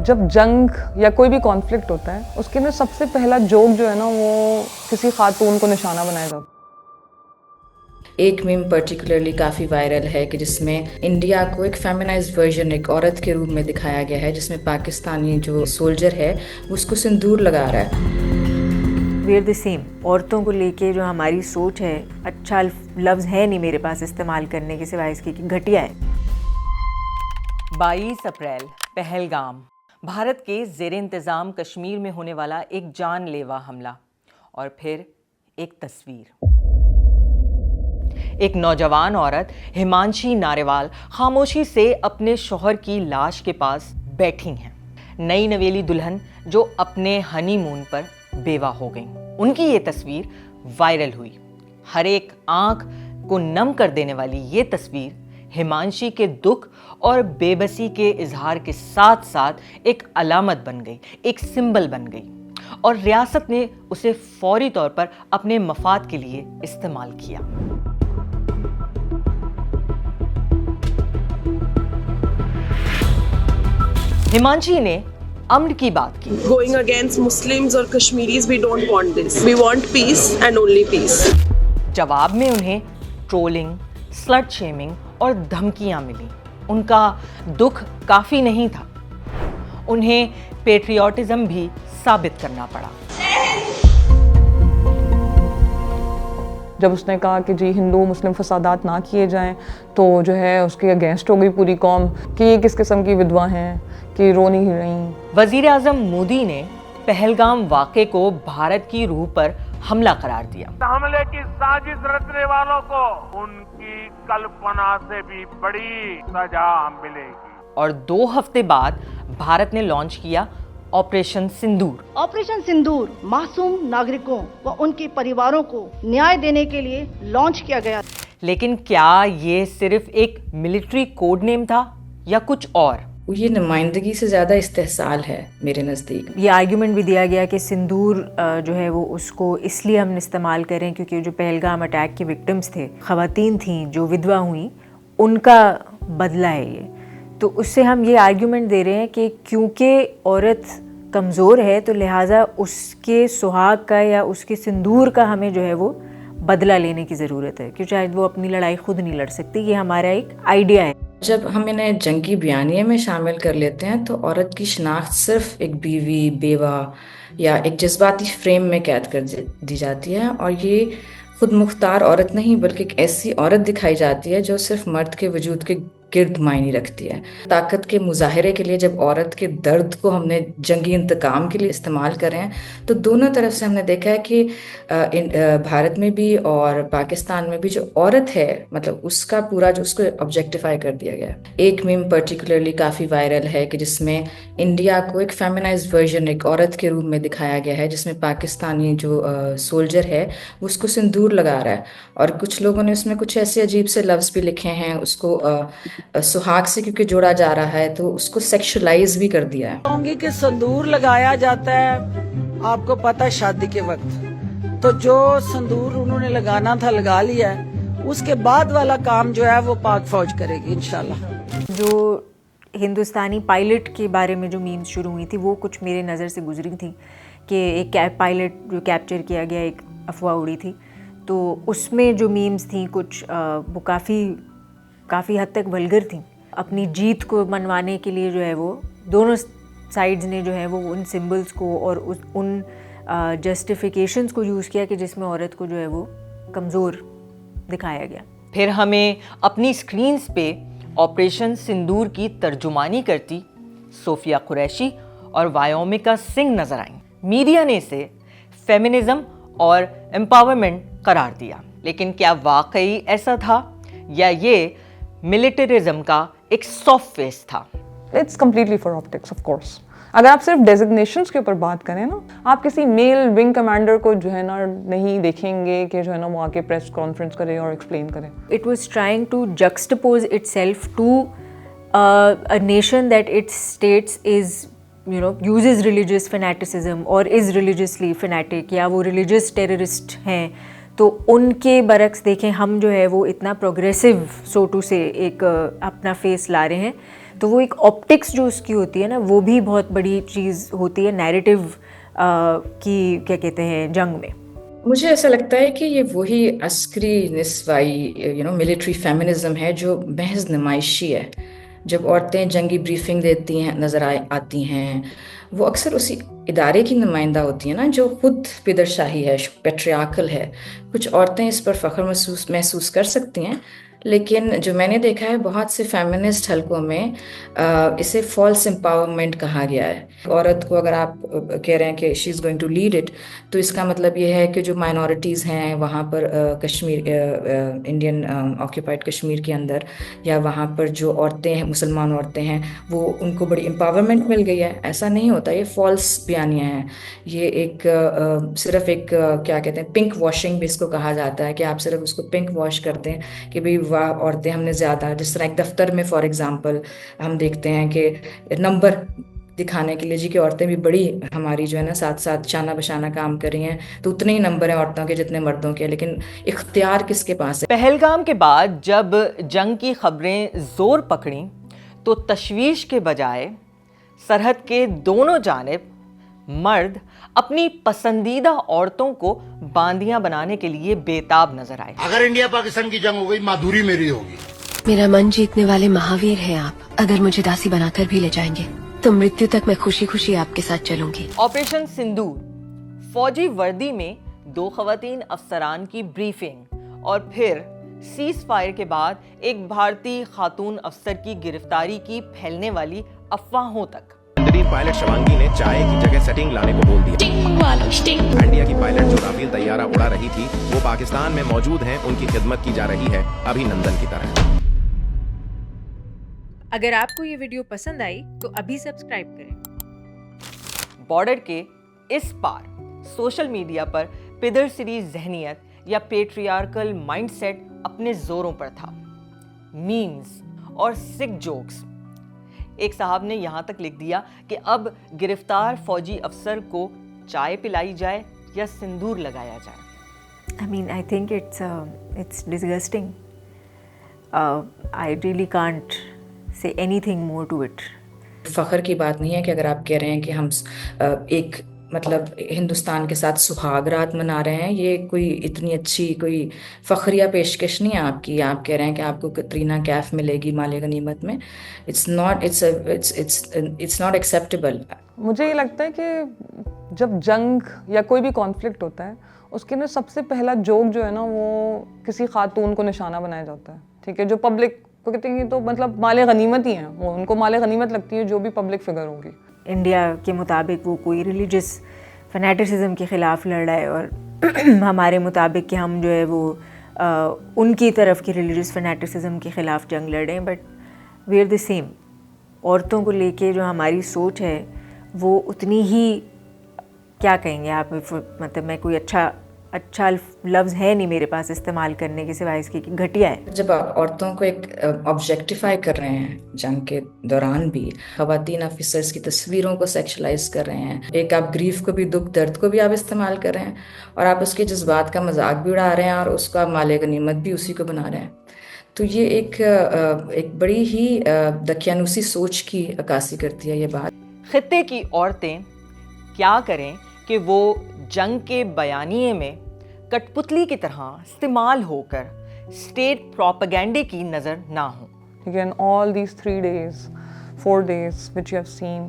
जब जंग या कोई भी कॉन्फ्लिक्ट होता है उसके अंदर सबसे पहला जोक जो है ना वो किसी खातून को निशाना बनाया जाता है। एक मीम पर्टिकुलरली काफ़ी वायरल है कि जिसमें इंडिया को एक फेमिनाइज्ड वर्जन एक औरत के रूप में दिखाया गया है, जिसमें पाकिस्तानी जो सोल्जर है वो उसको सिंदूर लगा रहा है। We are the same. औरतों को लेके जो हमारी सोच है, अच्छा लफ्ज़ है नहीं मेरे पास इस्तेमाल करने के सिवाय इसके कि घटिया है। 22 अप्रैल पहलगाम, भारत के ज़ेर इंतज़ाम कश्मीर में होने वाला एक जानलेवा हमला और फिर एक तस्वीर। एक नौजवान औरत हिमांशी नारेवाल खामोशी से अपने शौहर की लाश के पास बैठी हैं। नई नवेली दुल्हन जो अपने हनीमून पर बेवा हो गई। उनकी ये तस्वीर वायरल हुई। हर एक आंख को नम कर देने वाली ये तस्वीर हिमांशी के दुख और बेबसी के इजहार के साथ साथ एक अलामत बन गई, एक सिंबल बन गई और रियासत ने उसे फौरी तौर पर अपने मफाद के लिए इस्तेमाल किया। हिमांशी ने अम्न की बात की। Going against Muslims or Kashmiris, we don't want this. We want peace and only peace. जवाब में उन्हें ट्रोलिंग, स्लट शेमिंग और धमकियां मिली। उनका दुख काफी नहीं था, उन्हें पेट्रियाटिज्म भी साबित करना पड़ा। जब उसने कहा कि जी हिंदू मुस्लिम फसादात ना किए जाएं तो जो है उसके अगेंस्ट हो गई पूरी कौम कि ये किस किस्म की विधवा हैं कि रो नहीं रही। वजीर आजम मोदी ने पहलगाम वाक़े को भारत की रूह पर हमला करार दिया। हमले की साजिश रचने वालों को उनकी कल्पना से भी बड़ी सजा मिलेगी। और 2 हफ्ते बाद भारत ने लॉन्च किया ऑपरेशन सिंदूर। ऑपरेशन सिंदूर मासूम नागरिकों व उनके परिवारों को न्याय देने के लिए लॉन्च किया गया। लेकिन क्या ये सिर्फ एक मिलिट्री कोड नेम था या कुछ और? ये नुमाइंदगी से ज़्यादा इस्तेहसाल है मेरे नज़दीक। ये आर्ग्यूमेंट भी दिया गया कि सिंदूर जो है वो उसको इसलिए हम इस्तेमाल करें क्योंकि जो पहलगाम अटैक की विक्टिम्स थे, ख़वातीन थीं जो विधवा हुई, उनका बदला है ये। तो उससे हम ये आर्ग्यूमेंट दे रहे हैं कि क्योंकि औरत कमज़ोर है तो लिहाजा उसके सुहाग का या उसके सिंदूर का हमें जो है वो बदला लेने की ज़रूरत है, क्योंकि शायद वो अपनी लड़ाई खुद नहीं लड़ सकती। ये हमारा एक आइडिया है। जब हम इन्हें जंगी बयानिए में शामिल कर लेते हैं तो औरत की शनाख्त सिर्फ एक बीवी, बेवा या एक जज्बाती फ्रेम में कैद कर दी जाती है और ये खुद मुख्तार औरत नहीं बल्कि एक ऐसी औरत दिखाई जाती है जो सिर्फ मर्द के वजूद के गिर्द मायने रखती है। ताकत के मुजाहरे के लिए जब औरत के दर्द को हमने जंगी इंतकाम के लिए इस्तेमाल करें तो दोनों तरफ से हमने देखा है कि भारत में भी और पाकिस्तान में भी जो औरत है मतलब उसका पूरा जो उसको ऑब्जेक्टिफाई कर दिया गया। एक मीम पर्टिकुलरली काफ़ी वायरल है कि जिसमें इंडिया को एक फेमिनाइज्ड वर्जन एक औरत के रूप में दिखाया गया है, जिसमें पाकिस्तानी जो सोल्जर है वो उसको सिंदूर लगा रहा है और कुछ लोगों ने उसमें कुछ ऐसे अजीब से लफ्ज़ भी लिखे हैं। उसको सुहाग से क्योंकि जोड़ा जा रहा है तो उसको सेक्सुअलाइज भी कर दिया है। कहूंगी कि संदूर लगाया जाता है, आपको पता है, शादी के वक्त। तो जो संदूर उन्होंने लगाना था लगा लिया है, उसके बाद वाला काम जो है वो पाक फौज करेगी इंशाल्लाह। जो हिंदुस्तानी पायलट के बारे में जो मीम्स शुरू हुई थी वो कुछ मेरे नज़र से गुजरी थी कि एक पायलट जो कैप्चर किया गया, एक अफवाह उड़ी थी। तो उसमें जो मीम्स थी कुछ वो काफ़ी हद तक वल्गर थी। अपनी जीत को मनवाने के लिए जो है वो दोनों साइड्स ने जो है वो उन सिंबल्स को और उन जस्टिफिकेशंस को यूज़ किया कि जिसमें औरत को जो है वो कमज़ोर दिखाया गया। फिर हमें अपनी स्क्रीन्स पे ऑपरेशन सिंदूर की तर्जुमानी करती सोफिया कुरैशी और वायोमिका सिंह नजर आईं। मीडिया ने इसे फेमिनिज्म और एम्पावरमेंट करार दिया, लेकिन क्या वाकई ऐसा था या ये मिलिटरिज्म का एक सॉफ्ट फेस था? It's completely for optics of course. अगर आप सिर्फ डेजिग्नेशंस के ऊपर बात करें ना, आप किसी मेल विंग कमांडर को जो है ना नहीं देखेंगे कि जो है ना वो आके प्रेस कॉन्फ्रेंस करे और एक्सप्लेन करे। It was trying to juxtapose itself to a nation that its states is uses religious fanaticism or is religiously fanatic, या वो religious terrorist हैं تو ان کے برعکس دیکھیں ہم جو ہے وہ اتنا پروگریسو سوٹو سے ایک اپنا فیس لا رہے ہیں, تو وہ ایک آپٹکس جو اس کی ہوتی ہے نا وہ بھی بہت بڑی چیز ہوتی ہے نیریٹو کی کیا کہتے ہیں جنگ میں. مجھے ایسا لگتا ہے کہ یہ وہی عسکری نسوائی ملٹری فیمنزم ہے جو محض نمائشی ہے. جب عورتیں جنگی بریفنگ دیتی ہیں نظر آتی ہیں, وہ اکثر اسی ادارے کی نمائندہ ہوتی ہیں نا جو خود پدر شاہی ہے, پیٹریارکل ہے. کچھ عورتیں اس پر فخر محسوس کر سکتی ہیں, لیکن جو میں نے دیکھا ہے بہت سے فیمنسٹ حلقوں میں اسے فالس امپاورمنٹ کہا گیا ہے. عورت کو اگر آپ کہہ رہے ہیں کہ she is going to lead it, تو اس کا مطلب یہ ہے کہ جو مائنورٹیز ہیں وہاں پر کشمیر انڈین آکوپائڈ کشمیر کے اندر, یا وہاں پر جو عورتیں ہیں مسلمان عورتیں ہیں وہ ان کو بڑی امپاورمنٹ مل گئی ہے. ایسا نہیں ہوتا, یہ فالس بیانیاں ہیں. یہ ایک صرف ایک کیا کہتے ہیں پنک واشنگ بھی اس کو کہا جاتا ہے, کہ آپ صرف اس کو پنک واش کرتے ہیں کہ بھئی واہ عورتیں ہم نے زیادہ, جس طرح ایک دفتر میں فار ایگزامپل ہم دیکھتے ہیں کہ نمبر دکھانے کے لیے جی کہ عورتیں بھی بڑی ہماری جو ہے نا ساتھ ساتھ شانہ بشانہ کام کر رہی ہیں, تو اتنے ہی نمبر ہیں عورتوں کے جتنے مردوں کے, لیکن اختیار کس کے پاس ہے. پہلگام کے بعد جب جنگ کی خبریں زور پکڑیں تو تشویش کے بجائے سرحد کے دونوں جانب مرد اپنی پسندیدہ عورتوں کو باندیاں بنانے کے لیے بےتاب نظر آئے. اگر انڈیا پاکستان کی جنگ ہو گئی مادھوری میری ہوگی. میرا من جیتنے والے مہاویر ہیں آپ, اگر مجھے داسی بنا کر بھی لے جائیں گے تو مرتیو تک میں خوشی خوشی آپ کے ساتھ چلوں گی. آپریشن سندور, فوجی وردی میں 2 خواتین افسران کی بریفنگ, اور پھر سیز فائر کے بعد ایک بھارتی خاتون افسر کی گرفتاری کی پھیلنے والی افواہوں تک. پائلٹ شوانگی نے چائے کی جگہ سیٹنگ لانے کو بول دیا. انڈیا کی پائلٹ جو رافیل طیارہ اڑا رہی تھی وہ پاکستان میں موجود ہیں, ان کی خدمت کی جا رہی ہے ابھی نندن کی طرح. اگر آپ کو یہ ویڈیو پسند آئی تو ابھی سبسکرائب کریں. بارڈر کے اس پار سوشل میڈیا پر پدر سری ذہنیت یا پیٹریارکل مائنڈ سیٹ اپنے زوروں پر تھا. میمز اور سک جوکس. ایک صاحب نے یہاں تک لکھ دیا کہ اب گرفتار فوجی افسر کو چائے پلائی جائے یا سندور لگایا جائے. I mean, I think it's disgusting. I really can't say anything more to it. فخر کی بات نہیں ہے کہ اگر آپ کہہ رہے ہیں کہ ہم ایک مطلب ہندوستان کے ساتھ سہاگ رات منا رہے ہیں, یہ کوئی اتنی اچھی کوئی فخریہ پیشکش نہیں ہے آپ کی. آپ کہہ رہے ہیں کہ آپ کو کترینہ کیف ملے گی مال غنیمت میں. It's not acceptable. مجھے یہ لگتا ہے کہ جب جنگ یا کوئی بھی کانفلکٹ ہوتا ہے اس کے اندر سب سے پہلا جوک جو ہے نا وہ کسی خاتون کو نشانہ بنایا جاتا ہے. ٹھیک ہے, جو پبلک کو کہتے ہیں تو مطلب مال غنیمت ہی ہیں, وہ ان کو مال غنیمت لگتی ہے جو بھی پبلک فگر ہوگی. انڈیا کے مطابق وہ کوئی ریلیجس فنیٹسزم کے خلاف لڑ رہا ہے, اور ہمارے مطابق کہ ہم جو ہے وہ ان کی طرف کی ریلیجس فنیٹسزم کے خلاف جنگ لڑ رہے ہیں. But we are the same. عورتوں کو لے کے جو ہماری سوچ ہے وہ اتنی ہی, کیا کہیں گے آپ, مطلب میں کوئی اچھا لفظ ہے نہیں میرے پاس استعمال کرنے کے سوائے اس کی گھٹیا ہے. جب آپ عورتوں کو ایک آبجیکٹیفائی کر رہے ہیں جنگ کے دوران بھی, خواتین آفیسرز کی تصویروں کو سیکشلائز کر رہے ہیں, ایک آپ گریف کو بھی, دکھ درد کو بھی آپ استعمال کر رہے ہیں, اور آپ اس کے جذبات کا مذاق بھی اڑا رہے ہیں, اور اس کا مال غنیمت بھی اسی کو بنا رہے ہیں. تو یہ ایک بڑی ہی دقیانوسی سوچ کی عکاسی کرتی ہے یہ بات. خطے کی عورتیں کیا کریں کہ وہ جنگ کے بیانیے میں کٹ پتلی کی طرح استعمال ہو کر اسٹیٹ پروپیگنڈے کی نظر نہ ہوں. Again, all these 3 days, 4 days which you have seen,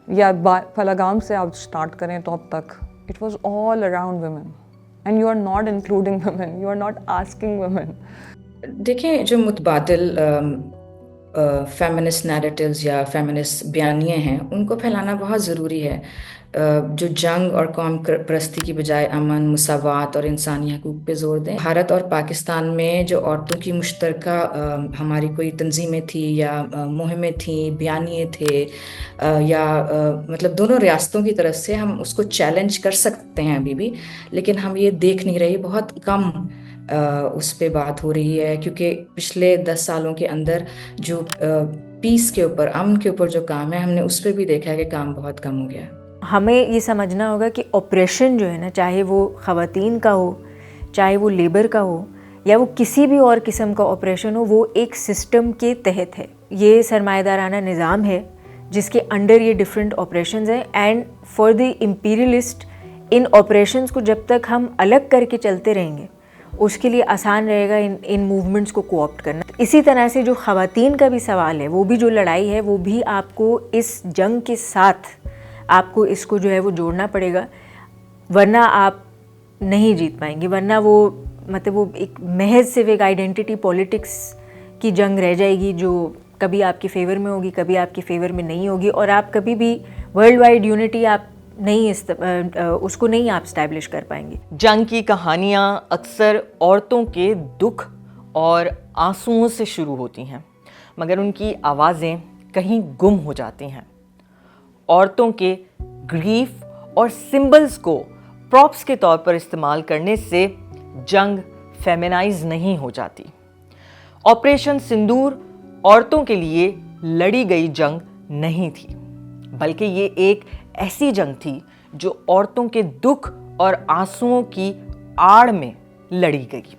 یا پہلگام سے آپ اسٹارٹ کریں تو اب تک it was all around women, and you are not including women, you are not asking women. دیکھیں جو متبادل فیمنسٹ نیریٹیوز یا فیمنسٹ بیانیے ہیں ان کو پھیلانا بہت ضروری ہے, جو جنگ اور قوم پرستی کی بجائے امن, مساوات اور انسانی حقوق پہ زور دیں. بھارت اور پاکستان میں جو عورتوں کی مشترکہ ہماری کوئی تنظیمیں تھیں یا مہمیں تھیں, بیانیے تھے, یا مطلب دونوں ریاستوں کی طرف سے ہم اس کو چیلنج کر سکتے ہیں ابھی بھی, لیکن ہم یہ دیکھ نہیں رہے. بہت کم اس پہ بات ہو رہی ہے, کیونکہ پچھلے 10 سالوں کے اندر جو پیس کے اوپر, امن کے اوپر جو کام ہے, ہم نے اس پہ بھی دیکھا ہے کہ کام بہت کم ہو گیا. ہمیں یہ سمجھنا ہوگا کہ آپریشن جو ہے نا, چاہے وہ خواتین کا ہو चाहे वो लेबर का हो या वो किसी भी और किस्म का ऑपरेशन हो, वो एक सिस्टम के तहत है। ये सरमाएदाराना निज़ाम है जिसके अंडर ये डिफरेंट ऑपरेशंस हैं, and for the imperialist in operations को जब तक हम अलग करके चलते रहेंगे उसके लिए आसान रहेगा इन मूवमेंट्स को कोऑप्ट करना। इसी तरह से जो ख़वातीन का भी सवाल है, वो भी जो लड़ाई है, वो भी आपको इस जंग के साथ आपको इसको जो है वो जोड़ना पड़ेगा, वरना आप नहीं जीत पाएंगे। वरना वो मतलब वो एक महज सिर्फ एक आइडेंटिटी पॉलिटिक्स की जंग रह जाएगी जो कभी आपके फेवर में होगी, कभी आपके फेवर में नहीं होगी, और आप कभी भी वर्ल्ड वाइड यूनिटी आप नहीं उसको नहीं आप स्टैब्लिश कर पाएंगे। जंग की कहानियाँ अक्सर औरतों के दुख और आंसुओं से शुरू होती हैं, मगर उनकी आवाज़ें कहीं गुम हो जाती हैं। औरतों के ग्रीफ और सिंबल्स को प्रॉप्स के तौर पर इस्तेमाल करने से जंग फेमिनाइज नहीं हो जाती। ऑपरेशन सिंदूर औरतों के लिए लड़ी गई जंग नहीं थी, बल्कि ये एक ऐसी जंग थी जो औरतों के दुख और आंसुओं की आड़ में लड़ी गई।